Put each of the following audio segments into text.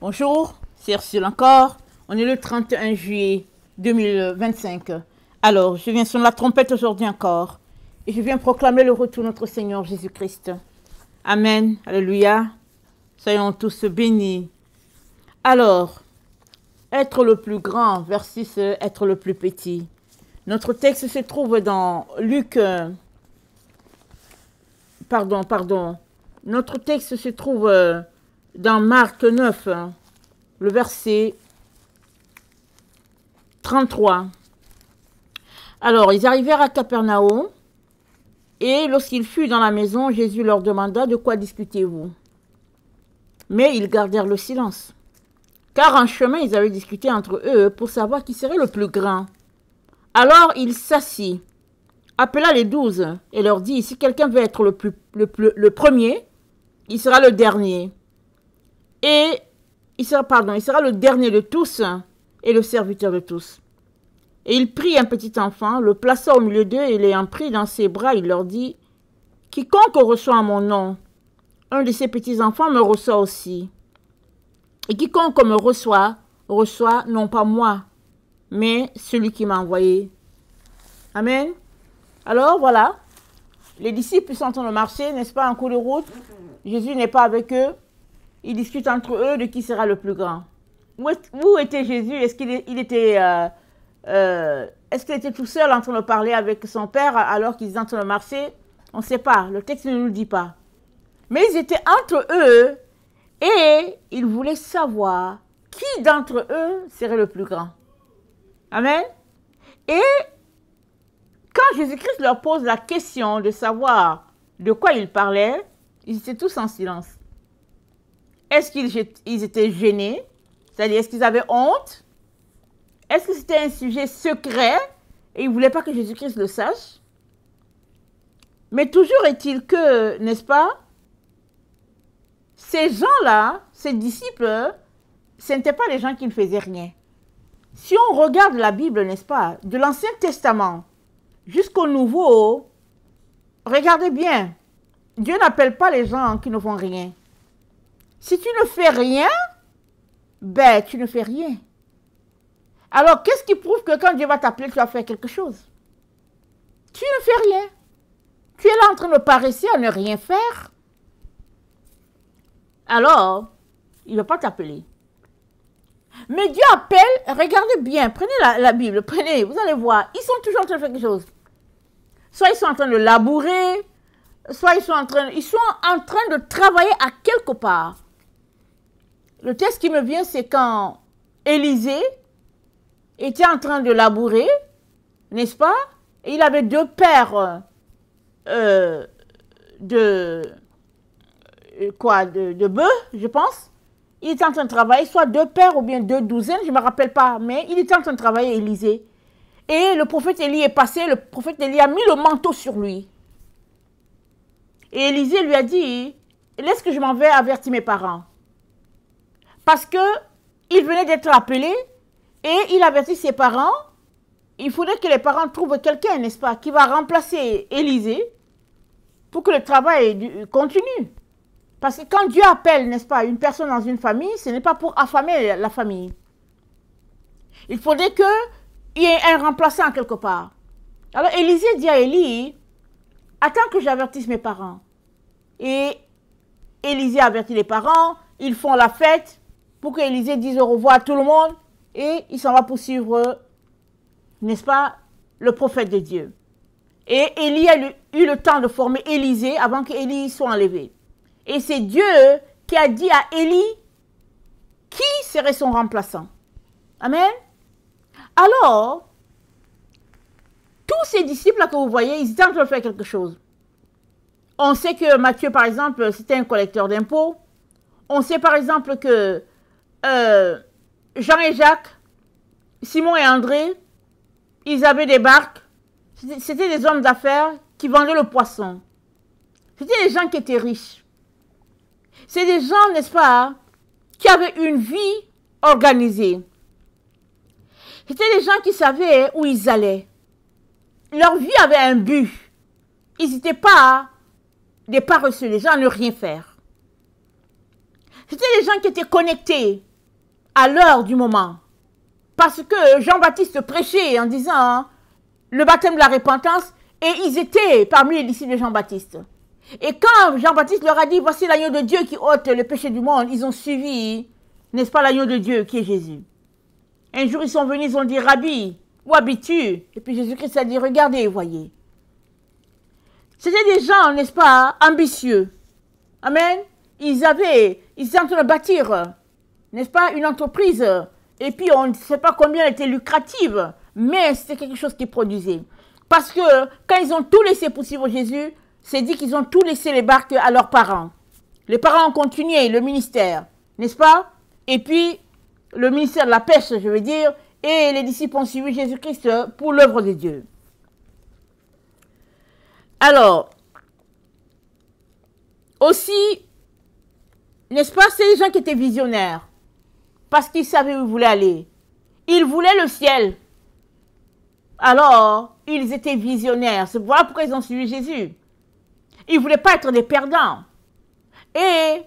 Bonjour, c'est Ursule encore. On est le 31 juillet 2025. Alors, je viens sur la trompette aujourd'hui encore. Et je viens proclamer le retour de notre Seigneur Jésus-Christ. Amen. Alléluia. Soyons tous bénis. Alors, être le plus grand versus être le plus petit. Notre texte se trouve dans Luc... Notre texte se trouve dans Marc 9, le verset 33. Alors, ils arrivèrent à Capernaum, et lorsqu'il fut dans la maison, Jésus leur demanda: de quoi discutez-vous? Mais ils gardèrent le silence, car en chemin, ils avaient discuté entre eux pour savoir qui serait le plus grand. Alors, il s'assit, appela les 12 et leur dit: si quelqu'un veut être le premier, il sera le dernier. Et il sera le dernier de tous et le serviteur de tous. Et il prit un petit enfant, le plaça au milieu d'eux et l'ayant pris dans ses bras, il leur dit: quiconque reçoit en mon nom un de ces petits enfants me reçoit aussi. Et quiconque me reçoit, reçoit non pas moi, mais celui qui m'a envoyé. Amen. Alors voilà, les disciples sont en train de marcher, n'est-ce pas, en cours de route. Jésus n'est pas avec eux. Ils discutent entre eux de qui sera le plus grand. Où était Jésus? Est-ce qu'il était tout seul en train de parler avec son père alors qu'ils étaient en train de marcher? On ne sait pas, le texte ne nous le dit pas. Mais ils étaient entre eux et ils voulaient savoir qui d'entre eux serait le plus grand. Amen. Et quand Jésus-Christ leur pose la question de savoir de quoi ils parlaient, ils étaient tous en silence. Est-ce qu'ils étaient gênés? C'est-à-dire, est-ce qu'ils avaient honte? Est-ce que c'était un sujet secret et ils ne voulaient pas que Jésus-Christ le sache? Mais toujours est-il que, n'est-ce pas, ces gens-là, ces disciples, ce n'étaient pas les gens qui ne faisaient rien. Si on regarde la Bible, n'est-ce pas, de l'Ancien Testament jusqu'au Nouveau, regardez bien, Dieu n'appelle pas les gens qui ne font rien. Si tu ne fais rien, ben tu ne fais rien. Alors, qu'est-ce qui prouve que quand Dieu va t'appeler, tu vas faire quelque chose? Tu ne fais rien. Tu es là en train de paresser à ne rien faire. Alors, il ne va pas t'appeler. Mais Dieu appelle, regardez bien, prenez la Bible, prenez, vous allez voir, ils sont toujours en train de faire quelque chose. Soit ils sont en train de labourer, soit ils sont en train de travailler à quelque part. Le texte qui me vient, c'est quand Élisée était en train de labourer, n'est-ce pas? Et il avait deux paires de bœufs, je pense. Il était en train de travailler, soit deux paires ou bien deux douzaines, je ne me rappelle pas, mais il était en train de travailler, Élisée. Et le prophète Élie est passé, le prophète Élie a mis le manteau sur lui. Et Élisée lui a dit: laisse que je m'en vais avertir mes parents. Parce qu'il venait d'être appelé et il avertit ses parents. Il faudrait que les parents trouvent quelqu'un, n'est-ce pas, qui va remplacer Élisée pour que le travail continue. Parce que quand Dieu appelle, n'est-ce pas, une personne dans une famille, ce n'est pas pour affamer la famille. Il faudrait qu'il y ait un remplaçant quelque part. Alors Élisée dit à Élie: attends que j'avertisse mes parents. Et Élisée avertit les parents, ils font la fête pour que Élisée dise au revoir à tout le monde et il s'en va poursuivre, n'est-ce pas, le prophète de Dieu. Et Élie a eu le temps de former Élisée avant qu'Élie soit enlevé. Et c'est Dieu qui a dit à Élie qui serait son remplaçant. Amen. Alors, tous ces disciples-là que vous voyez, ils étaient en train de faire quelque chose. On sait que Matthieu, par exemple, c'était un collecteur d'impôts. On sait, par exemple, que Jean et Jacques, Simon et André, ils avaient des barques. C'était des hommes d'affaires qui vendaient le poisson. C'était des gens qui étaient riches. C'est des gens, n'est-ce pas, qui avaient une vie organisée. C'était des gens qui savaient où ils allaient. Leur vie avait un but. Ils n'étaient pas des paresseux, des gens à ne rien faire. C'était des gens qui étaient connectés à l'heure du moment. Parce que Jean-Baptiste prêchait en disant le baptême de la repentance et ils étaient parmi les disciples de Jean-Baptiste. Et quand Jean-Baptiste leur a dit voici l'agneau de Dieu qui ôte le péché du monde, ils ont suivi, n'est-ce pas, l'agneau de Dieu qui est Jésus. Un jour ils sont venus, ils ont dit Rabbi, où habites-tu? Et puis Jésus-Christ a dit regardez, voyez. C'était des gens, n'est-ce pas, ambitieux. Amen. Ils étaient en train de bâtir, n'est-ce pas, une entreprise. Et puis on ne sait pas combien elle était lucrative, mais c'était quelque chose qui produisait. Parce que quand ils ont tout laissé pour suivre Jésus, c'est dit qu'ils ont tout laissé les barques à leurs parents. Les parents ont continué le ministère, n'est-ce pas? Et puis le ministère de la pêche, je veux dire, et les disciples ont suivi Jésus-Christ pour l'œuvre de Dieu. Alors, aussi, n'est-ce pas, c'est les gens qui étaient visionnaires, parce qu'ils savaient où ils voulaient aller. Ils voulaient le ciel. Alors, ils étaient visionnaires. C'est voilà pourquoi ils ont suivi Jésus. Ils ne voulaient pas être des perdants. Et,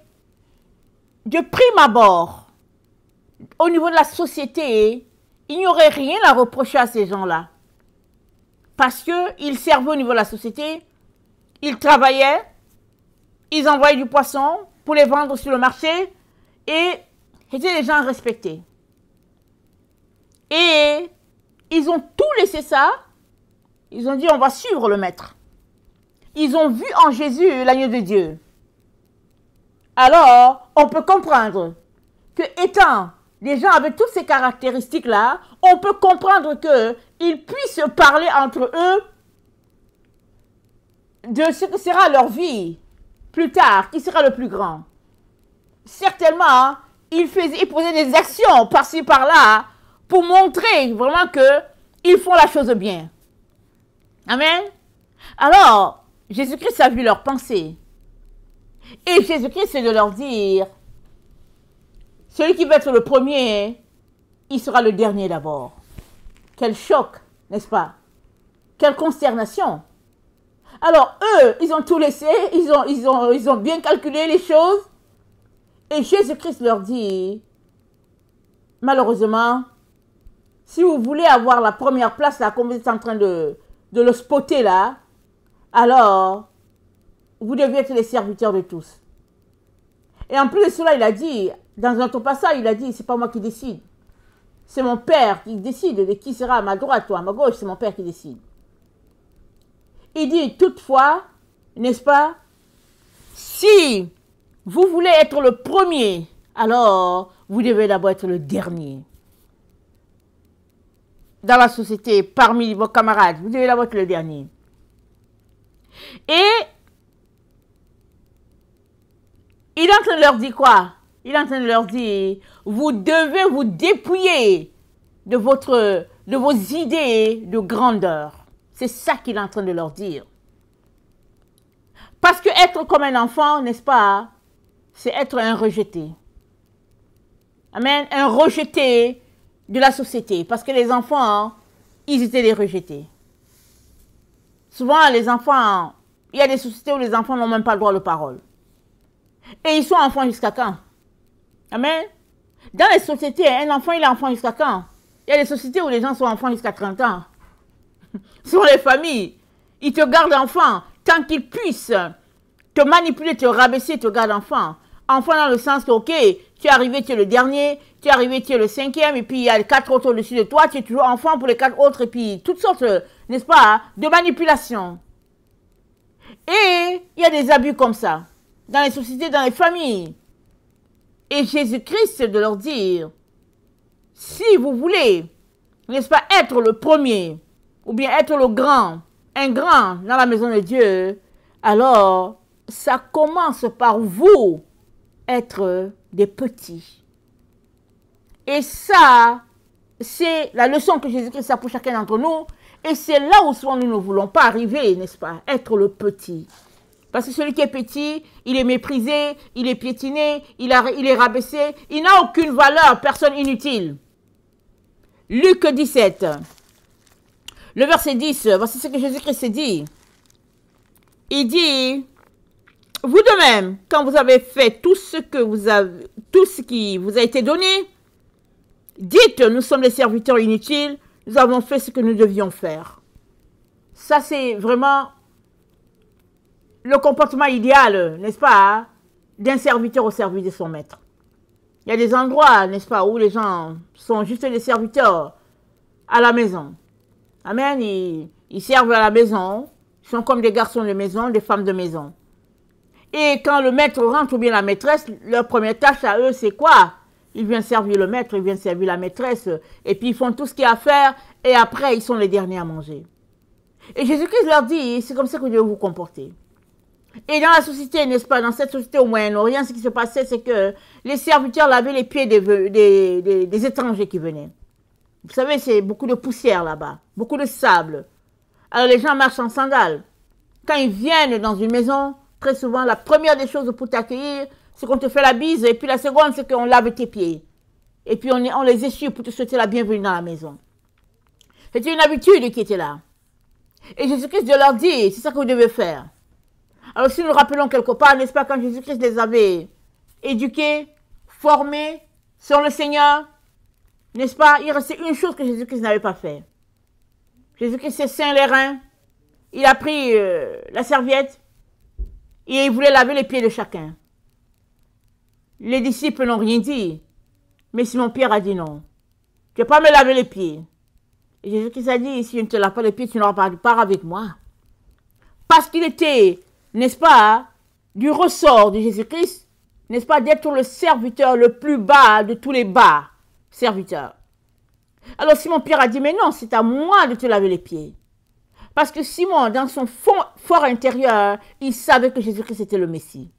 de prime abord, au niveau de la société, il n'y aurait rien à reprocher à ces gens-là. Parce qu'ils servaient au niveau de la société, ils travaillaient, ils envoyaient du poisson pour les vendre sur le marché et c'était des gens respectés. Et ils ont tout laissé ça, ils ont dit on va suivre le maître. Ils ont vu en Jésus l'agneau de Dieu. Alors, on peut comprendre que étant des gens avec toutes ces caractéristiques-là, on peut comprendre qu'ils puissent parler entre eux de ce que sera leur vie plus tard, qui sera le plus grand. Certainement, ils posaient des actions par-ci, par-là, pour montrer vraiment qu'ils font la chose bien. Amen. Alors, Jésus-Christ a vu leurs pensées. Et Jésus-Christ, c'est de leur dire, celui qui va être le premier, il sera le dernier d'abord. Quel choc, n'est-ce pas? Quelle consternation. Alors, eux, ils ont tout laissé, ils ont bien calculé les choses. Et Jésus-Christ leur dit, malheureusement, si vous voulez avoir la première place, là, comme vous êtes en train de le spotter là, alors, vous devez être les serviteurs de tous. Et en plus de cela, il a dit, dans un autre passage, il a dit, c'est pas moi qui décide. C'est mon Père qui décide de qui sera à ma droite ou à ma gauche, c'est mon Père qui décide. Il dit, toutefois, n'est-ce pas, si vous voulez être le premier, alors vous devez d'abord être le dernier. Dans la société, parmi vos camarades, vous devez d'abord être le dernier. Et il est en train de leur dire quoi? Il est en train de leur dire, vous devez vous dépouiller de vos idées de grandeur. C'est ça qu'il est en train de leur dire. Parce que être comme un enfant, n'est-ce pas, c'est être un rejeté. Amen. Un rejeté de la société. Parce que les enfants, ils étaient des rejetés. Souvent, les enfants, il y a des sociétés où les enfants n'ont même pas le droit de parole. Et ils sont enfants jusqu'à quand? Amen. Dans les sociétés, un enfant, il est enfant jusqu'à quand? Il y a des sociétés où les gens sont enfants jusqu'à 30 ans. Sur les familles, ils te gardent enfant tant qu'ils puissent te manipuler, te rabaisser, te gardent enfant. Enfant dans le sens que, ok, tu es arrivé, tu es le dernier, tu es arrivé, tu es le cinquième, et puis il y a les 4 autres au-dessus de toi, tu es toujours enfant pour les 4 autres, et puis toutes sortes, n'est-ce pas, de manipulations. Et il y a des abus comme ça, dans les sociétés, dans les familles. Et Jésus-Christ, c'est de leur dire, si vous voulez, n'est-ce pas, être le premier, ou bien être le grand, un grand dans la maison de Dieu, alors ça commence par vous être des petits. Et ça, c'est la leçon que Jésus-Christ a pour chacun d'entre nous. Et c'est là où souvent nous ne voulons pas arriver, n'est-ce pas, être le petit. Parce que celui qui est petit, il est méprisé, il est piétiné, il est rabaissé, il n'a aucune valeur, personne inutile. Luc 17, le verset 10, voici ce que Jésus-Christ dit. Il dit, vous de même, quand vous avez fait tout ce qui vous a été donné, Dites, nous sommes des serviteurs inutiles, nous avons fait ce que nous devions faire. Ça, c'est vraiment le comportement idéal, n'est-ce pas, d'un serviteur au service de son maître. Il y a des endroits, n'est-ce pas, où les gens sont juste des serviteurs à la maison. Amen, ils servent à la maison, ils sont comme des garçons de maison, des femmes de maison. Et quand le maître rentre ou bien la maîtresse, leur première tâche à eux, c'est quoi? Ils viennent servir le maître, ils viennent servir la maîtresse, et puis ils font tout ce qu'il y a à faire, et après, ils sont les derniers à manger. Et Jésus-Christ leur dit, c'est comme ça que vous devez vous comporter. Et dans la société, n'est-ce pas, dans cette société au Moyen-Orient, ce qui se passait, c'est que les serviteurs lavaient les pieds des étrangers qui venaient. Vous savez, c'est beaucoup de poussière là-bas, beaucoup de sable. Alors les gens marchent en sandales. Quand ils viennent dans une maison, très souvent, la première des choses pour t'accueillir, c'est qu'on te fait la bise, et puis la seconde, c'est qu'on lave tes pieds. Et puis on les essuie pour te souhaiter la bienvenue dans la maison. C'était une habitude qui était là. Et Jésus-Christ leur dit, c'est ça que vous devez faire. Alors si nous nous rappelons quelque part, n'est-ce pas, quand Jésus-Christ les avait éduqués, formés, sur le Seigneur, n'est-ce pas, il restait une chose que Jésus-Christ n'avait pas fait. Jésus-Christ s'est ceint les reins, il a pris la serviette, et il voulait laver les pieds de chacun. Les disciples n'ont rien dit, mais Simon-Pierre a dit non. Tu ne vas pas me laver les pieds. Et Jésus-Christ a dit, si je ne te lave pas les pieds, tu n'auras pas de part avec moi. Parce qu'il était, n'est-ce pas, du ressort de Jésus-Christ, n'est-ce pas, d'être le serviteur le plus bas de tous les bas serviteurs. Alors Simon-Pierre a dit, mais non, c'est à moi de te laver les pieds. Parce que Simon, dans son fort intérieur, il savait que Jésus-Christ était le Messie.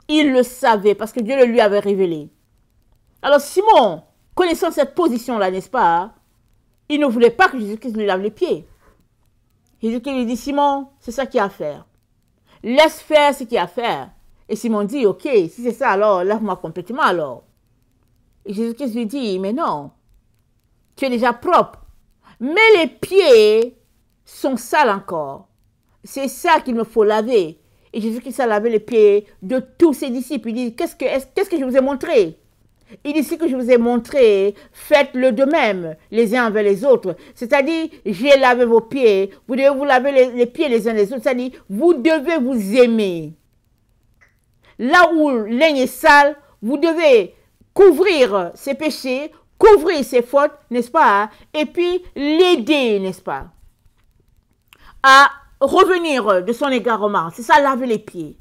Il le savait parce que Dieu le lui avait révélé. Alors Simon, connaissant cette position-là, n'est-ce pas, il ne voulait pas que Jésus-Christ lui lave les pieds. Jésus-Christ lui dit, Simon, c'est ça qu'il y a à faire. Laisse faire ce qu'il y a à faire. Et Simon dit, ok, si c'est ça, alors lave-moi complètement alors. Et Jésus-Christ lui dit, mais non, tu es déjà propre. Mais les pieds sont sales encore. C'est ça qu'il me faut laver. Et Jésus-Christ a lavé les pieds de tous ses disciples. Il dit, qu'est-ce que je vous ai montré? Il dit, ce que je vous ai montré, faites-le de même, les uns envers les autres. C'est-à-dire, j'ai lavé vos pieds, vous devez vous laver les pieds les uns les autres. C'est-à-dire, vous devez vous aimer. Là où l'un est sale, vous devez couvrir ses péchés, couvrir ses fautes, n'est-ce pas? Et puis, l'aider, n'est-ce pas? À revenir de son égarement. C'est ça, laver les pieds.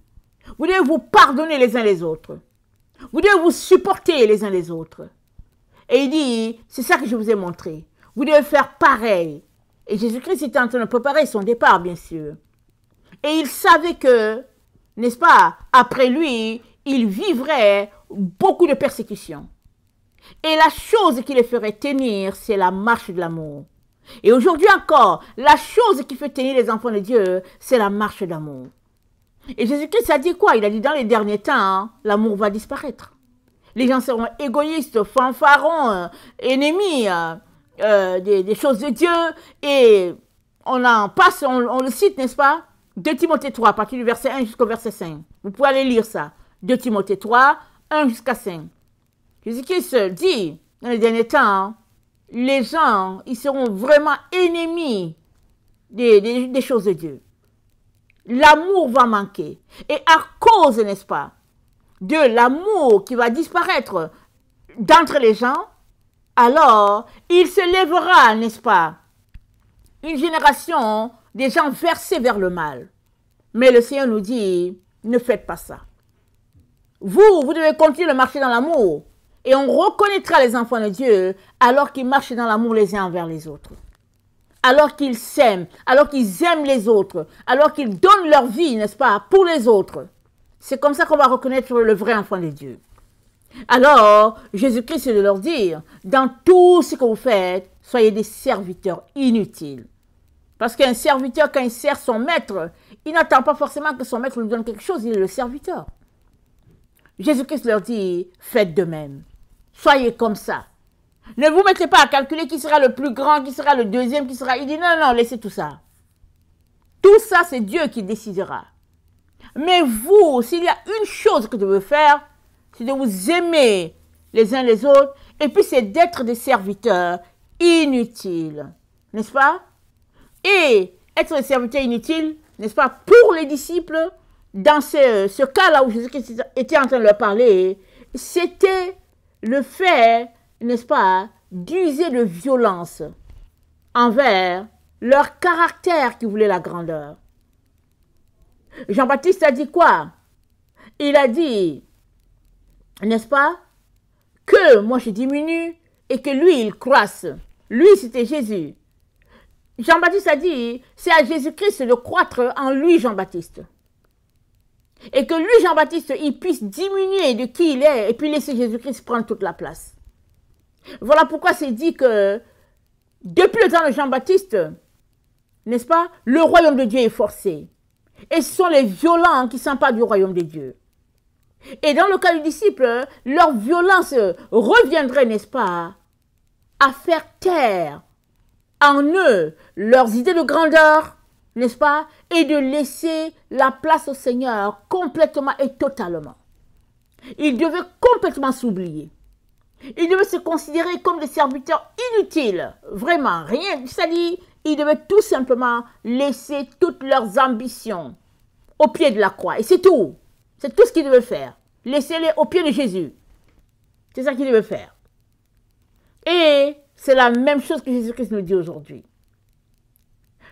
Vous devez vous pardonner les uns les autres. Vous devez vous supporter les uns les autres. Et il dit, c'est ça que je vous ai montré. Vous devez faire pareil. Et Jésus-Christ était en train de préparer son départ, bien sûr. Et il savait que, n'est-ce pas, après lui, il vivrait beaucoup de persécutions. Et la chose qui les ferait tenir, c'est la marche de l'amour. Et aujourd'hui encore, la chose qui fait tenir les enfants de Dieu, c'est la marche d'amour. Et Jésus-Christ a dit quoi? Il a dit, dans les derniers temps, hein, l'amour va disparaître. Les gens seront égoïstes, fanfarons, ennemis des choses de Dieu. Et on en passe, on le cite, n'est-ce pas? 2 Timothée 3, à partir du verset 1 jusqu'au verset 5. Vous pouvez aller lire ça. 2 Timothée 3, 1 jusqu'à 5. Jésus-Christ dit, dans les derniers temps, hein, les gens, ils seront vraiment ennemis des choses de Dieu. L'amour va manquer. Et à cause, n'est-ce pas, de l'amour qui va disparaître d'entre les gens, alors il se lèvera, n'est-ce pas, une génération des gens versés vers le mal. Mais le Seigneur nous dit, ne faites pas ça. Vous devez continuer de marcher dans l'amour. Et on reconnaîtra les enfants de Dieu alors qu'ils marchent dans l'amour les uns envers les autres. Alors qu'ils s'aiment, alors qu'ils aiment les autres, alors qu'ils donnent leur vie, n'est-ce pas, pour les autres. C'est comme ça qu'on va reconnaître le vrai enfant de Dieu. Alors, Jésus-Christ, c'est de leur dire, dans tout ce que vous faites, soyez des serviteurs inutiles. Parce qu'un serviteur, quand il sert son maître, il n'attend pas forcément que son maître lui donne quelque chose, il est le serviteur. Jésus-Christ leur dit, faites de même. Soyez comme ça. Ne vous mettez pas à calculer qui sera le plus grand, qui sera le deuxième, qui sera... Il dit non, laissez tout ça. Tout ça, c'est Dieu qui décidera. Mais vous, s'il y a une chose que vous devez faire, c'est de vous aimer les uns les autres Et puis c'est d'être des serviteurs inutiles, n'est-ce pas? Et être des serviteurs inutiles, n'est-ce pas, pour les disciples, dans ce cas-là où Jésus-Christ était en train de leur parler, c'était le fait, n'est-ce pas, d'user de violence envers leur caractère qui voulait la grandeur. Jean-Baptiste a dit quoi? Il a dit, n'est-ce pas, que moi je diminue et que lui il croisse. Lui c'était Jésus. Jean-Baptiste a dit, c'est à Jésus-Christ de croître en lui, Jean-Baptiste. Et que lui, Jean-Baptiste, il puisse diminuer de qui il est et puis laisser Jésus-Christ prendre toute la place. Voilà pourquoi c'est dit que depuis le temps de Jean-Baptiste, n'est-ce pas, le royaume de Dieu est forcé. Et ce sont les violents qui s'emparent du royaume de Dieu. Et dans le cas du disciple, leur violence reviendrait, n'est-ce pas, à faire taire en eux leurs idées de grandeur, n'est-ce pas, et de laisser la place au Seigneur complètement et totalement. Ils devaient complètement s'oublier. Ils devaient se considérer comme des serviteurs inutiles, vraiment, rien. C'est-à-dire, ils devaient tout simplement laisser toutes leurs ambitions au pied de la croix. Et c'est tout. C'est tout ce qu'ils devaient faire. Laissez-les au pied de Jésus. C'est ça qu'ils devaient faire. Et c'est la même chose que Jésus-Christ nous dit aujourd'hui.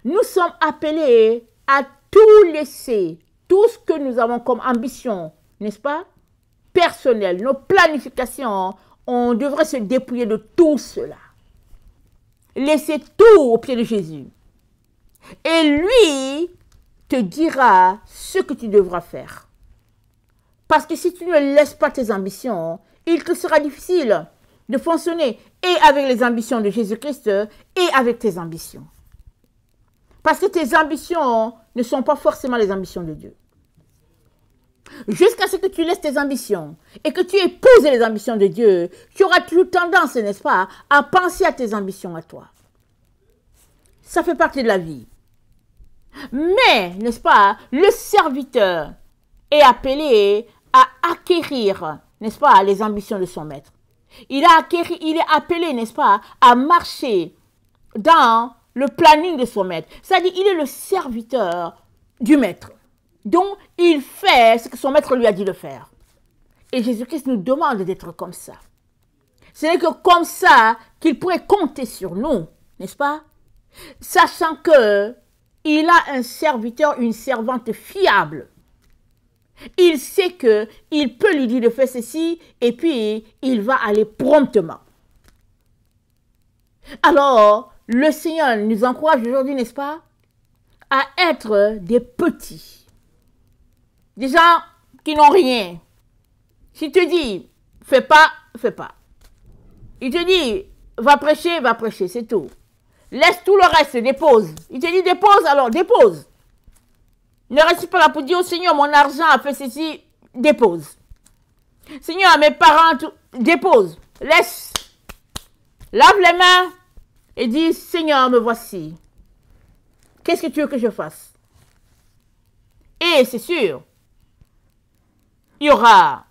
Nous sommes appelés à tout laisser, tout ce que nous avons comme ambition, n'est-ce pas, personnelle, nos planifications, on devrait se dépouiller de tout cela. Laisser tout au pied de Jésus. Et lui te dira ce que tu devras faire. Parce que si tu ne laisses pas tes ambitions, il te sera difficile de fonctionner et avec les ambitions de Jésus-Christ et avec tes ambitions. Parce que tes ambitions ne sont pas forcément les ambitions de Dieu. Jusqu'à ce que tu laisses tes ambitions et que tu épouses les ambitions de Dieu, tu auras toujours tendance, n'est-ce pas, à penser à tes ambitions à toi. Ça fait partie de la vie. Mais, n'est-ce pas, le serviteur est appelé à acquérir, n'est-ce pas, les ambitions de son maître. Il est appelé, n'est-ce pas, à marcher dans le planning de son maître. C'est-à-dire, il est le serviteur du maître. Donc, il fait ce que son maître lui a dit de faire. Et Jésus-Christ nous demande d'être comme ça. Ce n'est que comme ça qu'il pourrait compter sur nous, n'est-ce pas? Sachant que il a un serviteur, une servante fiable. Il sait qu'il peut lui dire de faire ceci et puis il va aller promptement. Alors, le Seigneur nous encourage aujourd'hui, n'est-ce pas, à être des petits. Des gens qui n'ont rien. S'il te dit, fais pas, fais pas. Il te dit, va prêcher, c'est tout. Laisse tout le reste, dépose. Il te dit, dépose, alors dépose. Ne reste pas là pour dire, oh Seigneur, mon argent a fait ceci, dépose. Seigneur, mes parents, dépose. Laisse. Lave les mains et dis, Seigneur, me voici. Qu'est-ce que tu veux que je fasse? Et c'est sûr, il y aura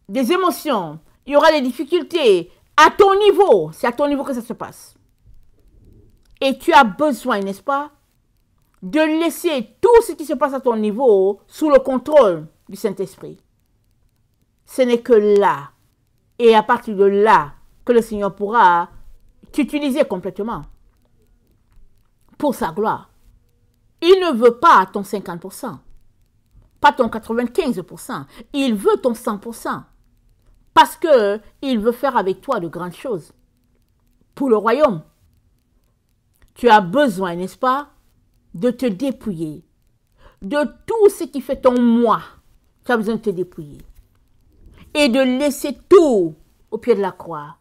des émotions, il y aura des difficultés à ton niveau. C'est à ton niveau que ça se passe. Et tu as besoin, n'est-ce pas, de laisser tout ce qui se passe à ton niveau sous le contrôle du Saint-Esprit. Ce n'est que là, et à partir de là, que le Seigneur pourra t'utiliser complètement pour sa gloire. Il ne veut pas ton 50%, pas ton 95%, il veut ton 100%, parce qu'il veut faire avec toi de grandes choses pour le royaume. Tu as besoin, n'est-ce pas, de te dépouiller de tout ce qui fait ton moi. Tu as besoin de te dépouiller et de laisser tout au pied de la croix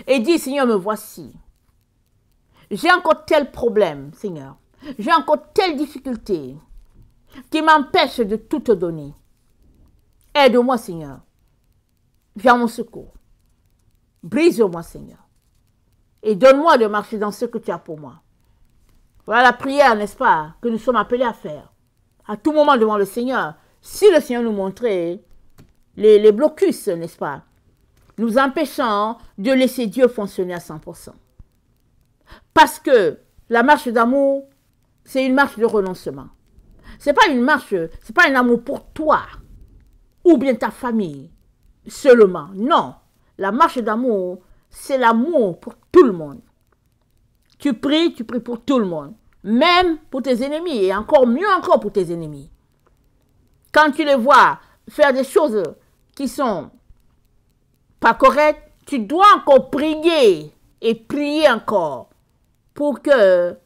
et dire, Seigneur, me voici. J'ai encore tel problème, Seigneur. J'ai encore telle difficulté qui m'empêche de tout te donner. Aide-moi, Seigneur. Viens à mon secours. Brise-moi, Seigneur. Et donne-moi de marcher dans ce que tu as pour moi. Voilà la prière, n'est-ce pas, que nous sommes appelés à faire. À tout moment devant le Seigneur. Si le Seigneur nous montrait les blocus, n'est-ce pas, nous empêchant de laisser Dieu fonctionner à 100%. Parce que la marche d'amour, c'est une marche de renoncement. C'est pas une marche, c'est pas un amour pour toi ou bien ta famille seulement. Non, la marche d'amour, c'est l'amour pour tout le monde. Tu pries pour tout le monde, même pour tes ennemis et encore mieux encore pour tes ennemis. Quand tu les vois faire des choses qui sont pas correctes, tu dois encore prier et prier encore pour que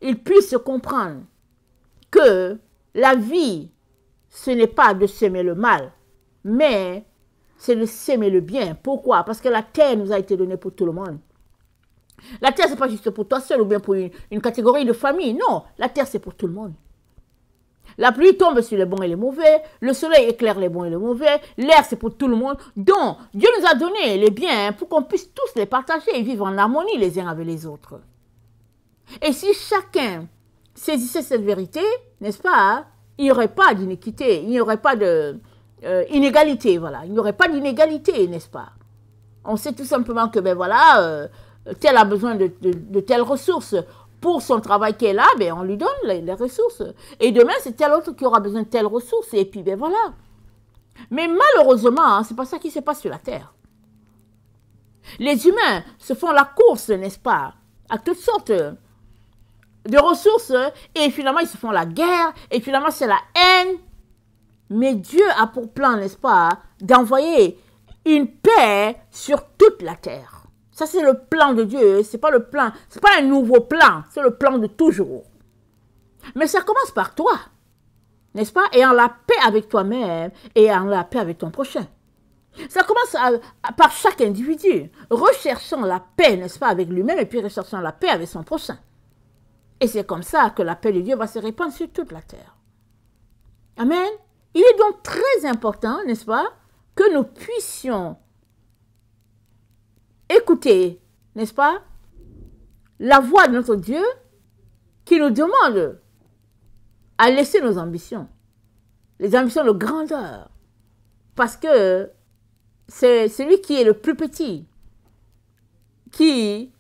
ils puissent comprendre que la vie, ce n'est pas de s'aimer le mal, mais c'est de s'aimer le bien. Pourquoi? Parce que la terre nous a été donnée pour tout le monde. La terre, ce n'est pas juste pour toi seul ou bien pour une catégorie de famille. Non, la terre, c'est pour tout le monde. La pluie tombe sur les bons et les mauvais, le soleil éclaire les bons et les mauvais, l'air, c'est pour tout le monde. Donc, Dieu nous a donné les biens pour qu'on puisse tous les partager et vivre en harmonie les uns avec les autres. Et si chacun saisissait cette vérité, n'est-ce pas, il n'y aurait pas d'iniquité, il n'y aurait pas d'inégalité, voilà. Il n'y aurait pas d'inégalité, n'est-ce pas? On sait tout simplement que, ben voilà, tel a besoin de telles ressources pour son travail qu'elle a, ben on lui donne les ressources. Et demain, c'est tel autre qui aura besoin de telles ressources, et puis ben voilà. Mais malheureusement, hein, c'est pas ça qui se passe sur la terre. Les humains se font la course, n'est-ce pas, à toutes sortes de ressources, et finalement, ils se font la guerre, et finalement, c'est la haine. Mais Dieu a pour plan, n'est-ce pas, d'envoyer une paix sur toute la terre. Ça, c'est le plan de Dieu. C'est pas le plan, c'est pas un nouveau plan, c'est le plan de toujours. Mais ça commence par toi, n'est-ce pas? Ayant la paix avec toi-même et ayant la paix avec ton prochain. Ça commence par chaque individu, recherchant la paix, n'est-ce pas, avec lui-même et puis recherchant la paix avec son prochain. Et c'est comme ça que la paix de Dieu va se répandre sur toute la terre. Amen. Il est donc très important, n'est-ce pas, que nous puissions écouter, n'est-ce pas, la voix de notre Dieu qui nous demande à laisser nos ambitions, les ambitions de grandeur, parce que c'est celui qui est le plus petit qui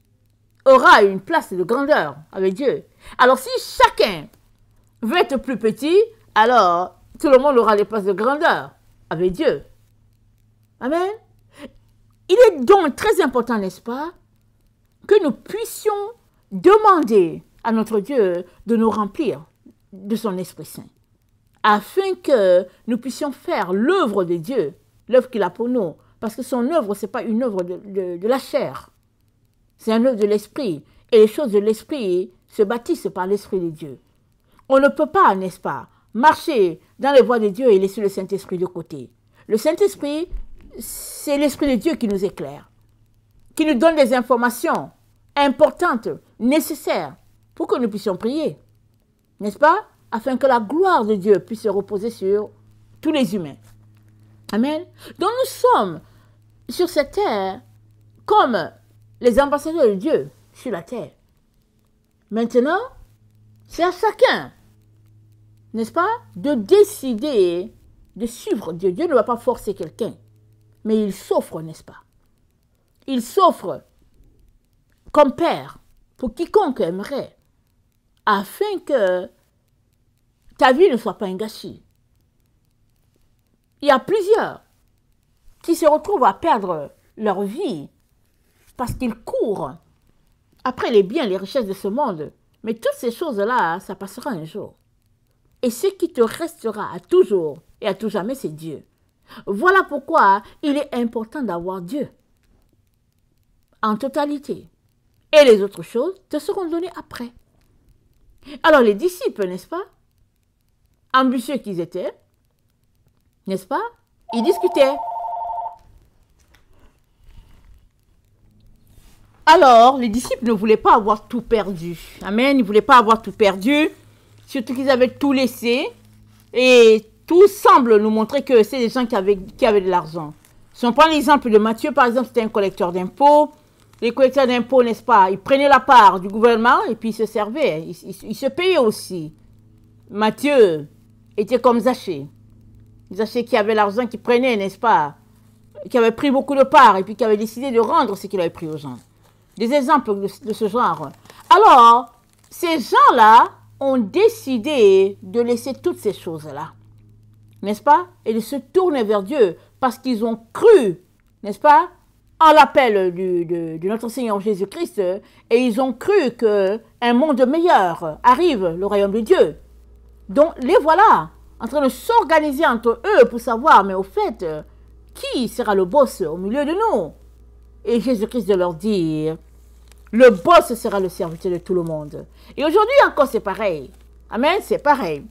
aura une place de grandeur avec Dieu. Alors si chacun veut être plus petit, alors tout le monde aura des places de grandeur avec Dieu. Amen. Il est donc très important, n'est-ce pas, que nous puissions demander à notre Dieu de nous remplir de son Esprit Saint, afin que nous puissions faire l'œuvre de Dieu, l'œuvre qu'il a pour nous, parce que son œuvre, ce n'est pas une œuvre de la chair, c'est une œuvre de l'Esprit, et les choses de l'Esprit se bâtissent par l'Esprit de Dieu. On ne peut pas, n'est-ce pas, marcher dans les voies de Dieu et laisser le Saint-Esprit de côté. Le Saint-Esprit, c'est l'Esprit de Dieu qui nous éclaire, qui nous donne des informations importantes, nécessaires, pour que nous puissions prier, n'est-ce pas? Afin que la gloire de Dieu puisse se reposer sur tous les humains. Amen. Donc nous sommes sur cette terre comme les ambassadeurs de Dieu sur la terre. Maintenant, c'est à chacun, n'est-ce pas, de décider de suivre Dieu. Dieu ne va pas forcer quelqu'un, mais il s'offre, n'est-ce pas? Il s'offre comme père pour quiconque aimerait, afin que ta vie ne soit pas un gâchis. Il y a plusieurs qui se retrouvent à perdre leur vie parce qu'ils courent après les biens, les richesses de ce monde. Mais toutes ces choses-là, ça passera un jour. Et ce qui te restera à toujours et à tout jamais, c'est Dieu. Voilà pourquoi il est important d'avoir Dieu en totalité. Et les autres choses te seront données après. Alors les disciples, n'est-ce pas, ambitieux qu'ils étaient, n'est-ce pas, ils discutaient. Alors, les disciples ne voulaient pas avoir tout perdu. Amen, ils ne voulaient pas avoir tout perdu, surtout qu'ils avaient tout laissé. Et tout semble nous montrer que c'est des gens qui avaient de l'argent. Si on prend l'exemple de Matthieu, par exemple, c'était un collecteur d'impôts. Les collecteurs d'impôts, n'est-ce pas, ils prenaient la part du gouvernement et puis ils se servaient. Ils se payaient aussi. Matthieu était comme Zachée. Zachée qui avait l'argent, qui prenait, n'est-ce pas, qui avait pris beaucoup de parts et puis qui avait décidé de rendre ce qu'il avait pris aux gens. Des exemples de ce genre. Alors, ces gens-là ont décidé de laisser toutes ces choses-là, n'est-ce pas? Et de se tourner vers Dieu parce qu'ils ont cru, n'est-ce pas, en l'appel de notre Seigneur Jésus-Christ, et ils ont cru qu'un monde meilleur arrive, le royaume de Dieu. Donc, les voilà en train de s'organiser entre eux pour savoir, mais au fait, qui sera le boss au milieu de nous? Et Jésus-Christ de leur dire, le boss sera le serviteur de tout le monde. Et aujourd'hui encore, c'est pareil. Amen, c'est pareil.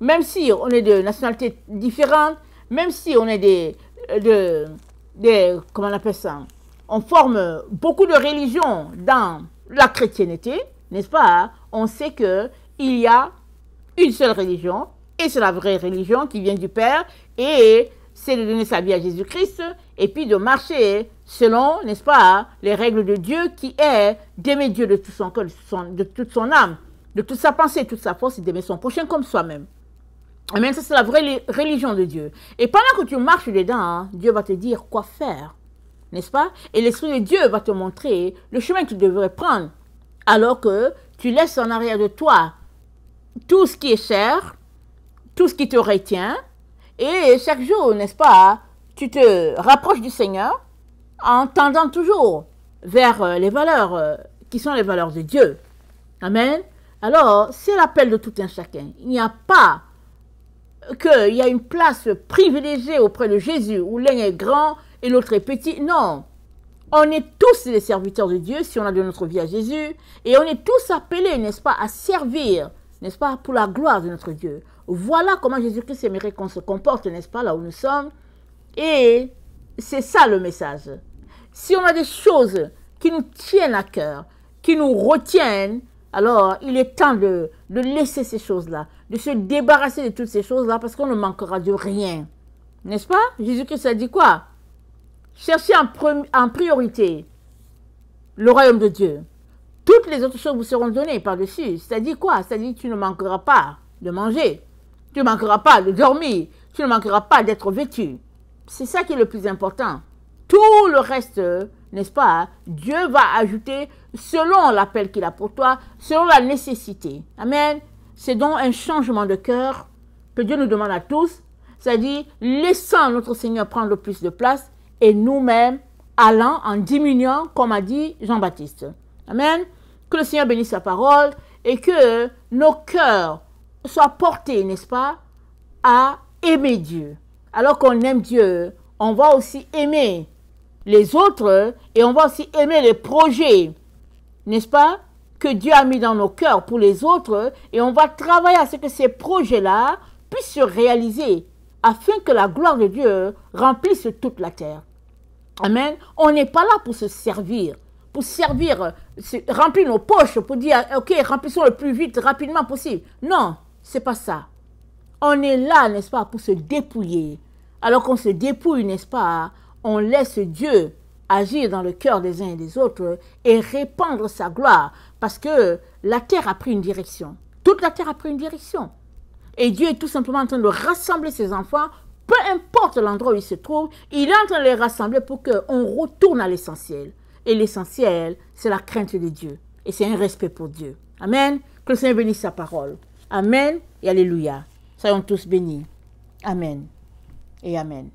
Même si on est de nationalités différentes, même si on est comment on appelle ça? On forme beaucoup de religions dans la chrétienté, n'est-ce pas? On sait qu'il y a une seule religion, et c'est la vraie religion qui vient du Père, et c'est de donner sa vie à Jésus-Christ, et puis de marcher selon, n'est-ce pas, les règles de Dieu, qui est d'aimer Dieu de tout son cœur, de toute son âme, de toute sa pensée, de toute sa force, et d'aimer son prochain comme soi-même. Amen, ça c'est la vraie religion de Dieu. Et pendant que tu marches dedans, hein, Dieu va te dire quoi faire, n'est-ce pas? Et l'Esprit de Dieu va te montrer le chemin que tu devrais prendre, alors que tu laisses en arrière de toi tout ce qui est cher, tout ce qui te retient, et chaque jour, n'est-ce pas, tu te rapproches du Seigneur en tendant toujours vers les valeurs qui sont les valeurs de Dieu. Amen. Alors, c'est l'appel de tout un chacun. Il n'y a pas qu'il y a une place privilégiée auprès de Jésus, où l'un est grand et l'autre est petit. Non. On est tous des serviteurs de Dieu si on a donné notre vie à Jésus. Et on est tous appelés, n'est-ce pas, à servir, n'est-ce pas, pour la gloire de notre Dieu. Voilà comment Jésus-Christ aimerait qu'on se comporte, n'est-ce pas, là où nous sommes. Et c'est ça le message. Si on a des choses qui nous tiennent à cœur, qui nous retiennent, alors il est temps de laisser ces choses-là, de se débarrasser de toutes ces choses-là, parce qu'on ne manquera de rien. N'est-ce pas? Jésus-Christ a dit quoi? Cherchez en priorité le royaume de Dieu. Toutes les autres choses vous seront données par-dessus. C'est-à-dire quoi? C'est-à-dire que tu ne manqueras pas de manger. Tu ne manqueras pas de dormir. Tu ne manqueras pas d'être vêtu. C'est ça qui est le plus important. Tout le reste, n'est-ce pas? Dieu va ajouter selon l'appel qu'il a pour toi, selon la nécessité. Amen. C'est donc un changement de cœur que Dieu nous demande à tous. C'est-à-dire, laissant notre Seigneur prendre le plus de place et nous-mêmes allant en diminuant, comme a dit Jean-Baptiste. Amen. Que le Seigneur bénisse sa parole et que nos cœurs soient portés, n'est-ce pas, à aimer Dieu. Alors qu'on aime Dieu, on va aussi aimer les autres et on va aussi aimer les projets, n'est-ce pas, que Dieu a mis dans nos cœurs pour les autres, et on va travailler à ce que ces projets-là puissent se réaliser afin que la gloire de Dieu remplisse toute la terre. Amen. On n'est pas là pour se servir, remplir nos poches, pour dire, ok, remplissons le plus vite, rapidement possible. Non, c'est pas ça. On est là, n'est-ce pas, pour se dépouiller. Alors qu'on se dépouille, n'est-ce pas, on laisse Dieu agir dans le cœur des uns et des autres et répandre sa gloire. Parce que la terre a pris une direction. Toute la terre a pris une direction. Et Dieu est tout simplement en train de rassembler ses enfants, peu importe l'endroit où ils se trouvent, il est en train de les rassembler pour qu'on retourne à l'essentiel. Et l'essentiel, c'est la crainte de Dieu. Et c'est un respect pour Dieu. Amen. Que le Seigneur bénisse sa parole. Amen et alléluia. Soyons tous bénis. Amen et amen.